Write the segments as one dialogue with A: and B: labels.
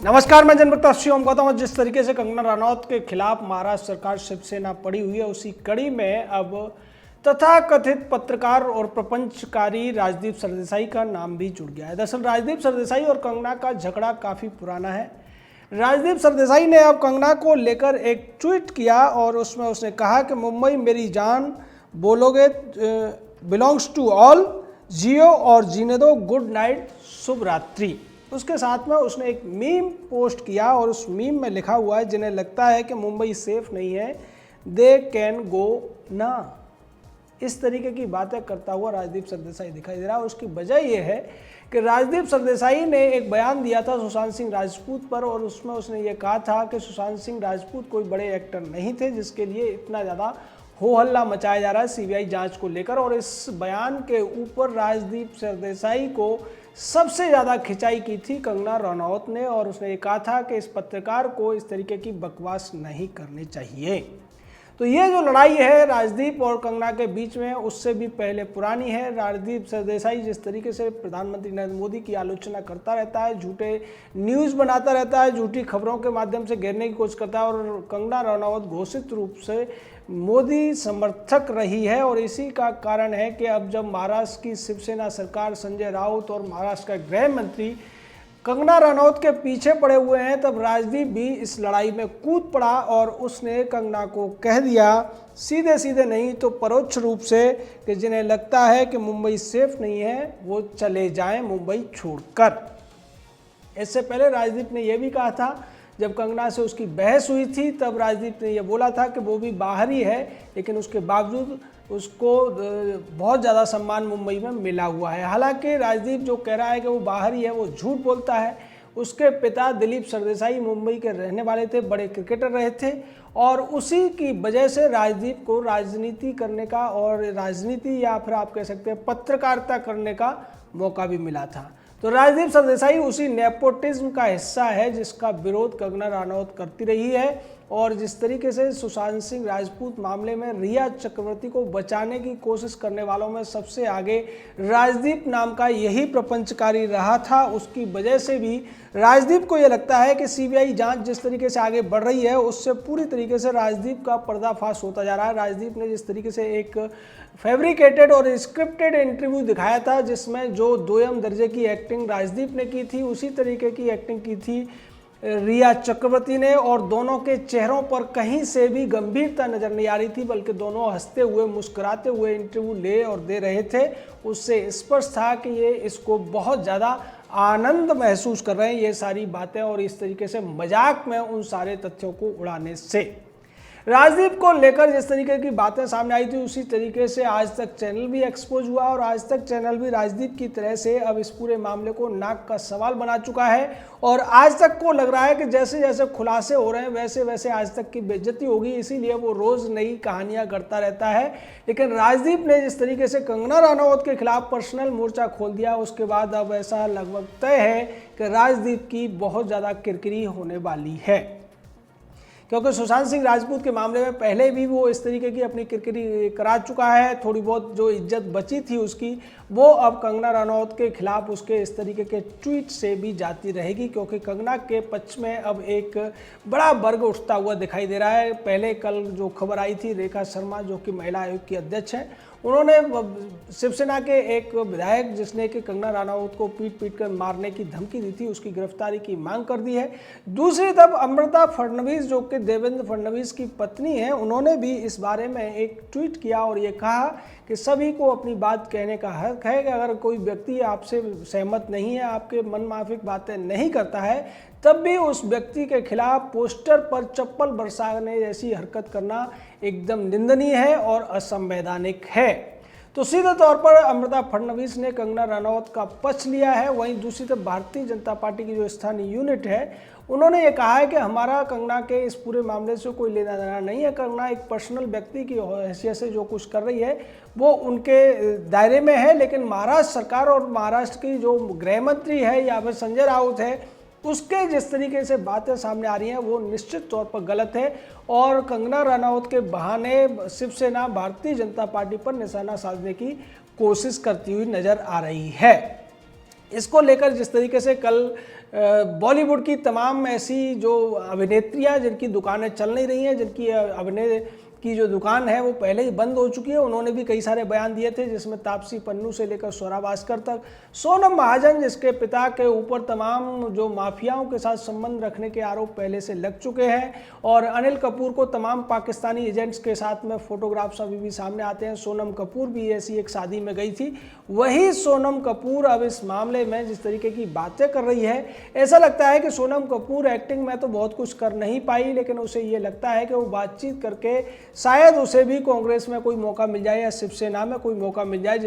A: नमस्कार, मैं जनप्रकाश शिवम कहता हूँ। जिस तरीके से कंगना रनौत के खिलाफ महाराष्ट्र सरकार शिवसेना पड़ी हुई है, उसी कड़ी में अब तथाकथित पत्रकार और प्रपंचकारी राजदीप सरदेसाई का नाम भी जुड़ गया है। दरअसल राजदीप सरदेसाई और कंगना का झगड़ा काफ़ी पुराना है। राजदीप सरदेसाई ने अब कंगना को लेकर एक ट्वीट किया और उसमें उसने कहा कि मुंबई मेरी जान, बोलोगे बिलोंग्स टू ऑल, जियो और जीने दो, गुड नाइट, शुभ रात्रि। उसके साथ में उसने एक मीम पोस्ट किया और उस मीम में लिखा हुआ है, जिन्हें लगता है कि मुंबई सेफ नहीं है, दे कैन गो ना। इस तरीके की बातें करता हुआ राजदीप सरदेसाई दिखाई दे रहा है। उसकी वजह यह है कि राजदीप सरदेसाई ने एक बयान दिया था सुशांत सिंह राजपूत पर, और उसमें उसने ये कहा था कि सुशांत सिंह राजपूत कोई बड़े एक्टर नहीं थे जिसके लिए इतना ज़्यादा हो हल्ला मचाया जा रहा है सीबीआई जांच को लेकर। और इस बयान के ऊपर राजदीप सरदेसाई को सबसे ज़्यादा खिंचाई की थी कंगना रनौत ने, और उसने ये कहा था कि इस पत्रकार को इस तरीके की बकवास नहीं करनी चाहिए। तो ये जो लड़ाई है राजदीप और कंगना के बीच में, उससे भी पहले पुरानी है। राजदीप सरदेसाई जिस तरीके से प्रधानमंत्री नरेंद्र मोदी की आलोचना करता रहता है, झूठे न्यूज़ बनाता रहता है, झूठी खबरों के माध्यम से घेरने की कोशिश करता है, और कंगना रनौत घोषित रूप से मोदी समर्थक रही है। और इसी का कारण है कि अब जब महाराष्ट्र की शिवसेना सरकार, संजय राउत और महाराष्ट्र का गृह मंत्री कंगना रनौत के पीछे पड़े हुए हैं, तब राजदीप भी इस लड़ाई में कूद पड़ा और उसने कंगना को कह दिया, सीधे सीधे नहीं तो परोक्ष रूप से, कि जिन्हें लगता है कि मुंबई सेफ नहीं है वो चले जाएं मुंबई छोड़कर। इससे पहले राजदीप ने यह भी कहा था, जब कंगना से उसकी बहस हुई थी तब राजदीप ने यह बोला था कि वो भी बाहर ही है, लेकिन उसके बावजूद उसको बहुत ज़्यादा सम्मान मुंबई में मिला हुआ है। हालांकि राजदीप जो कह रहा है कि वो बाहर ही है, वो झूठ बोलता है। उसके पिता दिलीप सरदेसाई मुंबई के रहने वाले थे, बड़े क्रिकेटर रहे थे, और उसी की वजह से राजदीप को राजनीति करने का, और राजनीति या फिर आप कह सकते हैं पत्रकारिता करने का मौका भी मिला था। तो राजदीप सरदेसाई उसी नेपोटिज्म का हिस्सा है जिसका विरोध कंगना रनौत करती रही है। और जिस तरीके से सुशांत सिंह राजपूत मामले में रिया चक्रवर्ती को बचाने की कोशिश करने वालों में सबसे आगे राजदीप नाम का यही प्रपंचकारी रहा था, उसकी वजह से भी राजदीप को यह लगता है कि सीबीआई जांच जिस तरीके से आगे बढ़ रही है उससे पूरी तरीके से राजदीप का पर्दाफाश होता जा रहा है। राजदीप ने जिस तरीके से एक फैब्रिकेटेड और स्क्रिप्टेड इंटरव्यू दिखाया था, जिसमें जो दोयम दर्जे की एक्टिंग राजदीप ने की थी, उसी तरीके की एक्टिंग की थी रिया चक्रवर्ती ने, और दोनों के चेहरों पर कहीं से भी गंभीरता नजर नहीं आ रही थी, बल्कि दोनों हंसते हुए मुस्कुराते हुए इंटरव्यू ले और दे रहे थे। उससे स्पष्ट था कि ये इसको बहुत ज़्यादा आनंद महसूस कर रहे हैं ये सारी बातें, और इस तरीके से मजाक में उन सारे तथ्यों को उड़ाने से। राजदीप को लेकर जिस तरीके की बातें सामने आई थी, उसी तरीके से आज तक चैनल भी एक्सपोज हुआ, और आज तक चैनल भी राजदीप की तरह से अब इस पूरे मामले को नाक का सवाल बना चुका है। और आज तक को लग रहा है कि जैसे जैसे खुलासे हो रहे हैं वैसे वैसे आज तक की बेइज्जती होगी, इसीलिए वो रोज़ नई कहानियां करता रहता है। लेकिन राजदीप ने जिस तरीके से कंगना रनौत के खिलाफ पर्सनल मोर्चा खोल दिया, उसके बाद अब ऐसा लगभग तय है कि राजदीप की बहुत ज़्यादा किरकिरी होने वाली है, क्योंकि सुशांत सिंह राजपूत के मामले में पहले भी वो इस तरीके की अपनी किरकिरी करा चुका है। थोड़ी बहुत जो इज्जत बची थी उसकी, वो अब कंगना रनौत के खिलाफ उसके इस तरीके के ट्वीट से भी जाती रहेगी, क्योंकि कंगना के पक्ष में अब एक बड़ा वर्ग उठता हुआ दिखाई दे रहा है। पहले कल जो खबर आई थी, रेखा शर्मा जो कि महिला आयोग की अध्यक्ष हैं, उन्होंने शिवसेना के एक विधायक जिसने कि कंगना रनौत को पीट पीट कर मारने की धमकी दी थी, उसकी गिरफ्तारी की मांग कर दी है। दूसरी तरफ अमृता फडणवीस जो कि देवेंद्र फडणवीस की पत्नी है, उन्होंने भी इस बारे में एक ट्वीट किया और ये कहा कि सभी को अपनी बात कहने का हक है, कि अगर कोई व्यक्ति आपसे सहमत नहीं है, आपके मन माफिक बातें नहीं करता है, तब भी उस व्यक्ति के खिलाफ पोस्टर पर चप्पल बरसाने जैसी हरकत करना एकदम निंदनीय है और असंवैधानिक है। तो सीधे तौर पर अमृता फडणवीस ने कंगना रनौत का पक्ष लिया है। वहीं दूसरी तरफ भारतीय जनता पार्टी की जो स्थानीय यूनिट है, उन्होंने ये कहा है कि हमारा कंगना के इस पूरे मामले से कोई लेना देना नहीं है। कंगना एक पर्सनल व्यक्ति की हैसियत से जो कुछ कर रही है वो उनके दायरे में है, लेकिन महाराष्ट्र सरकार और महाराष्ट्र की जो गृह मंत्री है या फिर संजय राउत है, उसके जिस तरीके से बातें सामने आ रही हैं वो निश्चित तौर पर गलत है। और कंगना रनौत के बहाने शिवसेना भारतीय जनता पार्टी पर निशाना साधने की कोशिश करती हुई नजर आ रही है। इसको लेकर जिस तरीके से कल बॉलीवुड की तमाम ऐसी जो अभिनेत्रियां जिनकी दुकानें चल नहीं रही हैं, जिनकी अभिनय की जो दुकान है वो पहले ही बंद हो चुकी है, उन्होंने भी कई सारे बयान दिए थे, जिसमें तापसी पन्नू से लेकर स्वरा भास्कर तक, सोनम महाजन जिसके पिता के ऊपर तमाम जो माफियाओं के साथ संबंध रखने के आरोप पहले से लग चुके हैं, और अनिल कपूर को तमाम पाकिस्तानी एजेंट्स के साथ में फोटोग्राफ्स अभी भी सामने आते हैं। सोनम कपूर भी ऐसी एक शादी में गई थी। वही सोनम कपूर अब इस मामले में जिस तरीके की बातें कर रही है, ऐसा लगता है कि सोनम कपूर एक्टिंग में तो बहुत कुछ कर नहीं पाई, लेकिन उसे ये लगता है कि वो बातचीत करके शायद उसे भी कांग्रेस में कोई मौका मिल जाए या शिवसेना में कोई मौका मिल जाए,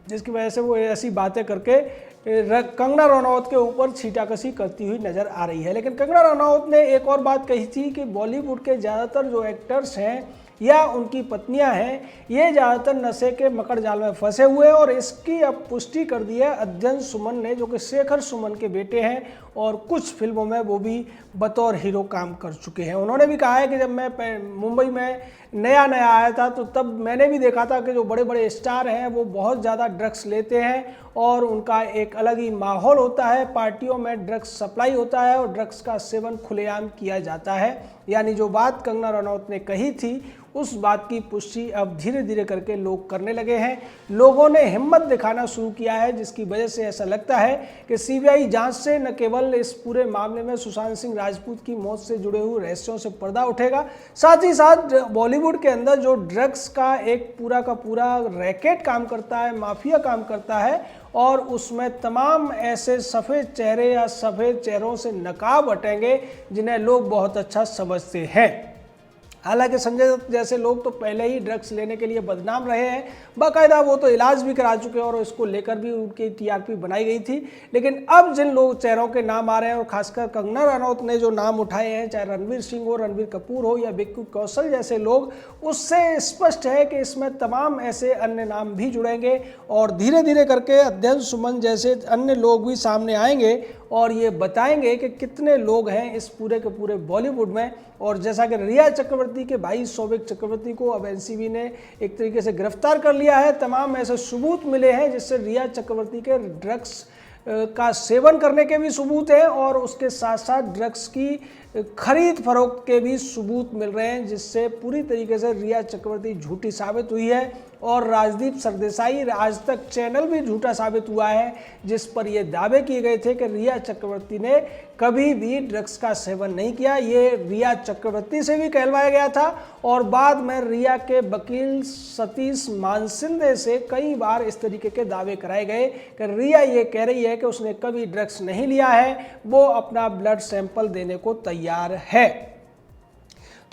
A: जिसकी वजह से वो ऐसी बातें करके कंगना रनौत के ऊपर छींटाकशी करती हुई नजर आ रही है। लेकिन कंगना रनौत ने एक और बात कही थी कि बॉलीवुड के ज़्यादातर जो एक्टर्स हैं या उनकी पत्नियां हैं, ये ज़्यादातर नशे के मकड़ जाल में फंसे हुए हैं, और इसकी अब पुष्टि कर दी है अध्ययन सुमन ने, जो कि शेखर सुमन के बेटे हैं और कुछ फिल्मों में वो भी बतौर हीरो काम कर चुके हैं। उन्होंने भी कहा है कि जब मैं मुंबई में नया आया था तो तब मैंने भी देखा था कि जो बड़े बड़े स्टार हैं वो बहुत ज़्यादा ड्रग्स लेते हैं और उनका एक अलग ही माहौल होता है, पार्टियों में ड्रग्स सप्लाई होता है और ड्रग्स का सेवन खुलेआम किया जाता है। यानी जो बात कंगना रनौत ने कही थी उस बात की पुष्टि अब धीरे धीरे करके लोग करने लगे हैं। लोगों ने हिम्मत दिखाना शुरू किया है, जिसकी वजह से ऐसा लगता है कि सीबीआई जांच से न केवल इस पूरे मामले में सुशांत सिंह राजपूत की मौत से जुड़े हुए रहस्यों से पर्दा उठेगा, साथ ही साथ बॉलीवुड के अंदर जो ड्रग्स का एक पूरा का पूरा रैकेट काम करता है, माफिया काम करता है, और उसमें तमाम ऐसे सफ़ेद चेहरे या सफ़ेद चेहरों से नकाब हटेंगे जिन्हें लोग बहुत अच्छा समझते हैं। हालांकि संजय दत्त जैसे लोग तो पहले ही ड्रग्स लेने के लिए बदनाम रहे हैं, बाकायदा वो तो इलाज भी करा चुके हैं और इसको लेकर भी उनकी टीआरपी बनाई गई थी। लेकिन अब जिन लोग चेहरों के नाम आ रहे हैं और खासकर कंगना रनौत ने जो नाम उठाए हैं, चाहे रणवीर सिंह हो, रणवीर कपूर हो या विक्की कौशल जैसे लोग, उससे स्पष्ट है कि इसमें तमाम ऐसे अन्य नाम भी जुड़ेंगे और धीरे धीरे करके अध्ययन सुमन जैसे अन्य लोग भी सामने आएंगे और ये बताएंगे कि कितने लोग हैं इस पूरे के पूरे बॉलीवुड में। और जैसा कि रिया चक्रवर्ती के भाई सौविक चक्रवर्ती को अब एनसीबी ने एक तरीके से गिरफ्तार कर लिया है, तमाम ऐसे सबूत मिले हैं जिससे रिया चक्रवर्ती के ड्रग्स का सेवन करने के भी सबूत हैं और उसके साथ साथ ड्रग्स की खरीद फरोख्त के भी सबूत मिल रहे हैं, जिससे पूरी तरीके से रिया चक्रवर्ती झूठी साबित हुई है और राजदीप सरदेसाई आज तक चैनल भी झूठा साबित हुआ है, जिस पर ये दावे किए गए थे कि रिया चक्रवर्ती ने कभी भी ड्रग्स का सेवन नहीं किया। ये रिया चक्रवर्ती से भी कहलवाया गया था और बाद में रिया के वकील सतीश मानसिंदे से कई बार इस तरीके के दावे कराए गए कि रिया ये कह रही है कि उसने कभी ड्रग्स नहीं लिया है, वो अपना ब्लड सैंपल देने को तैयार है।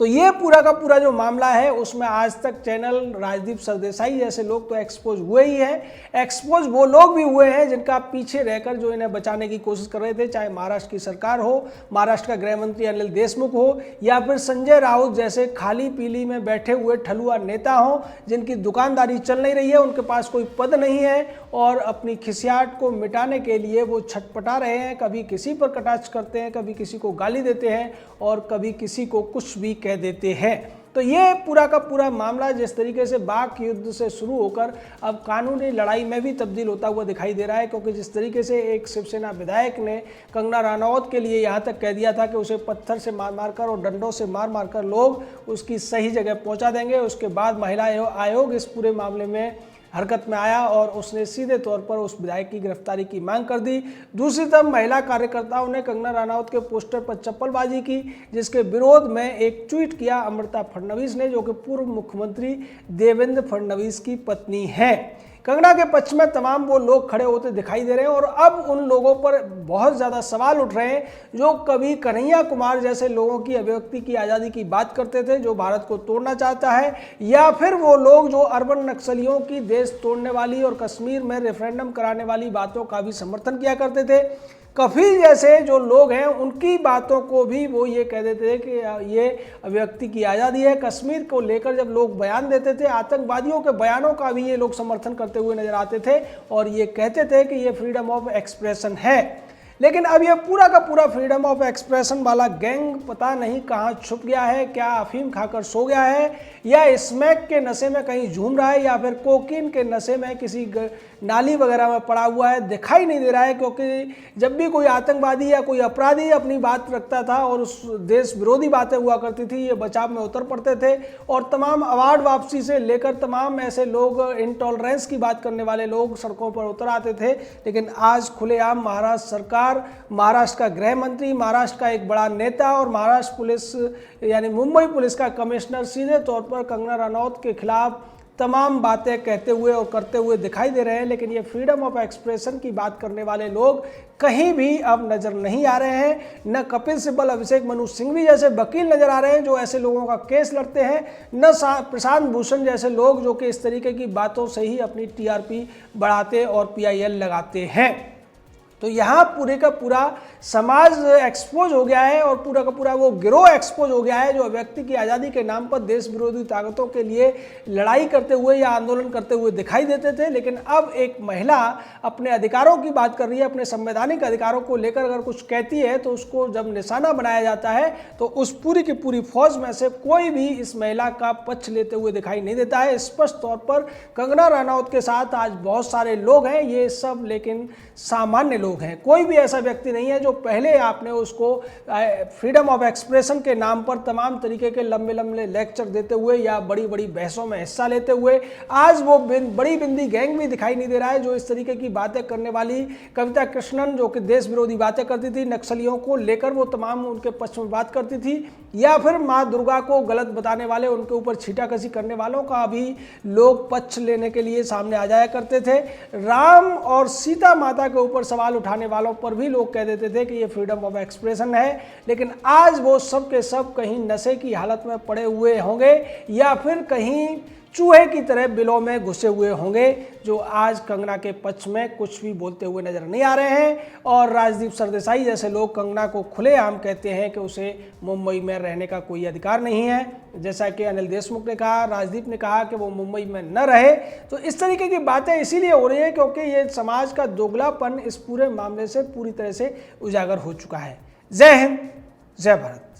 A: तो ये पूरा का पूरा जो मामला है उसमें आज तक चैनल राजदीप सरदेसाई जैसे लोग तो एक्सपोज हुए ही हैं। एक्सपोज वो लोग भी हुए हैं जिनका पीछे रहकर जो इन्हें बचाने की कोशिश कर रहे थे, चाहे महाराष्ट्र की सरकार हो, महाराष्ट्र का गृह मंत्री अनिल देशमुख हो या फिर संजय राउत जैसे खाली पीली में बैठे हुए ठलुआ नेता हों, जिनकी दुकानदारी चल नहीं रही है, उनके पास कोई पद नहीं है और अपनी खिसियाट को मिटाने के लिए वो छटपटा रहे हैं। कभी किसी पर कटाक्ष करते हैं, कभी किसी को गाली देते हैं और कभी किसी को कुछ भी कह देते हैं। तो ये पूरा का पूरा मामला जिस तरीके से वाक युद्ध से शुरू होकर अब कानूनी लड़ाई में भी तब्दील होता हुआ दिखाई दे रहा है, क्योंकि जिस तरीके से एक शिवसेना विधायक ने कंगना रनौत के लिए यहाँ तक कह दिया था कि उसे पत्थर से मार मारकर और डंडों से मार मारकर लोग उसकी सही जगह पहुँचा देंगे। उसके बाद महिला आयोग इस पूरे मामले में हरकत में आया और उसने सीधे तौर पर उस विधायक की गिरफ्तारी की मांग कर दी। दूसरी तरफ महिला कार्यकर्ताओं ने कंगना रनौत के पोस्टर पर चप्पलबाजी की, जिसके विरोध में एक ट्वीट किया अमृता फडणवीस ने, जो कि पूर्व मुख्यमंत्री देवेंद्र फडणवीस की पत्नी हैं। कंगना के पक्ष में तमाम वो लोग खड़े होते दिखाई दे रहे हैं और अब उन लोगों पर बहुत ज़्यादा सवाल उठ रहे हैं जो कभी कन्हैया कुमार जैसे लोगों की अभिव्यक्ति की आज़ादी की बात करते थे, जो भारत को तोड़ना चाहता है, या फिर वो लोग जो अरबन नक्सलियों की देश तोड़ने वाली और कश्मीर में रेफरेंडम कराने वाली बातों का भी समर्थन किया करते थे। कफील जैसे जो लोग हैं उनकी बातों को भी वो ये कह देते थे कि ये अभिव्यक्ति की आज़ादी है। कश्मीर को लेकर जब लोग बयान देते थे, आतंकवादियों के बयानों का भी ये लोग समर्थन करते हुए नजर आते थे और ये कहते थे कि ये फ्रीडम ऑफ एक्सप्रेशन है। लेकिन अब ये पूरा का पूरा फ्रीडम ऑफ एक्सप्रेशन वाला गैंग पता नहीं कहाँ छुप गया है, क्या अफीम खाकर सो गया है या स्मैक के नशे में कहीं झूम रहा है या फिर कोकीन के नशे में किसी नाली वगैरह में पड़ा हुआ है, दिखाई नहीं दे रहा है। क्योंकि जब भी कोई आतंकवादी या कोई अपराधी अपनी बात रखता था और उस देश विरोधी बातें हुआ करती थी, ये बचाव में उतर पड़ते थे और तमाम अवार्ड वापसी से लेकर तमाम ऐसे लोग, इंटॉलरेंस की बात करने वाले लोग सड़कों पर उतर आते थे। लेकिन आज खुलेआम महाराष्ट्र सरकार, महाराष्ट्र का गृह मंत्री, महाराष्ट्र का एक बड़ा नेता और महाराष्ट्र पुलिस यानी मुंबई पुलिस का कमिश्नर सीधे तौर पर कंगना रनौत के खिलाफ तमाम बातें कहते हुए और करते हुए दिखाई दे रहे हैं। लेकिन ये फ्रीडम ऑफ एक्सप्रेशन की बात करने वाले लोग कहीं भी अब नजर नहीं आ रहे हैं। न कपिल सिब्बल, अभिषेक मनु सिंघवी जैसे वकील नजर आ रहे हैं जो ऐसे लोगों का केस लड़ते हैं, न प्रशांत भूषण जैसे लोग जो कि इस तरीके की बातों से ही अपनी टीआरपी बढ़ाते और PIL लगाते हैं। तो यहाँ पूरे का पूरा समाज एक्सपोज हो गया है और पूरा का पूरा वो गिरोह एक्सपोज हो गया है जो व्यक्ति की आज़ादी के नाम पर देश विरोधी ताकतों के लिए लड़ाई करते हुए या आंदोलन करते हुए दिखाई देते थे। लेकिन अब एक महिला अपने अधिकारों की बात कर रही है, अपने संवैधानिक अधिकारों को लेकर अगर कुछ कहती है तो उसको जब निशाना बनाया जाता है तो उस पूरी की पूरी फौज में से कोई भी इस महिला का पक्ष लेते हुए दिखाई नहीं देता है। स्पष्ट तौर पर कंगना रनौत के साथ आज बहुत सारे लोग हैं, ये सब लेकिन सामान्य लोग हैं। कोई भी ऐसा व्यक्ति नहीं है जो पहले आपने उसको फ्रीडम ऑफ एक्सप्रेशन के नाम पर तमाम तरीके के लंबे लंबे लेक्चर देते हुए या बड़ी बड़ी बहसों में हिस्सा लेते हुए आज वो बड़ी बिंदी गैंग भी दिखाई नहीं दे रहा है जो इस तरीके की बातें करने वाली कविता कृष्णन जो कि देश विरोधी बातें करती थी, नक्सलियों को लेकर वो तमाम उनके पक्ष में बात करती थी, या फिर माँ दुर्गा को गलत बताने वाले, उनके ऊपर छीटाकशी करने वालों का भी लोग पक्ष लेने के लिए सामने आ जाया करते थे। राम और सीता माता के ऊपर सवाल उठाने वालों पर भी लोग कह देते थे कि ये फ्रीडम ऑफ एक्सप्रेशन है। लेकिन आज वो सब के सब कहीं नशे की हालत में पड़े हुए होंगे या फिर कहीं चूहे की तरह बिलों में घुसे हुए होंगे जो आज कंगना के पक्ष में कुछ भी बोलते हुए नजर नहीं आ रहे हैं। और राजदीप सरदेसाई जैसे लोग कंगना को खुलेआम कहते हैं कि उसे मुंबई में रहने का कोई अधिकार नहीं है। जैसा कि अनिल देशमुख ने कहा, राजदीप ने कहा कि वो मुंबई में न रहे। तो इस तरीके की बातें इसीलिए हो रही है क्योंकि ये समाज का दोगलापन इस पूरे मामले से पूरी तरह से उजागर हो चुका है। जय हिंद, जय भारत।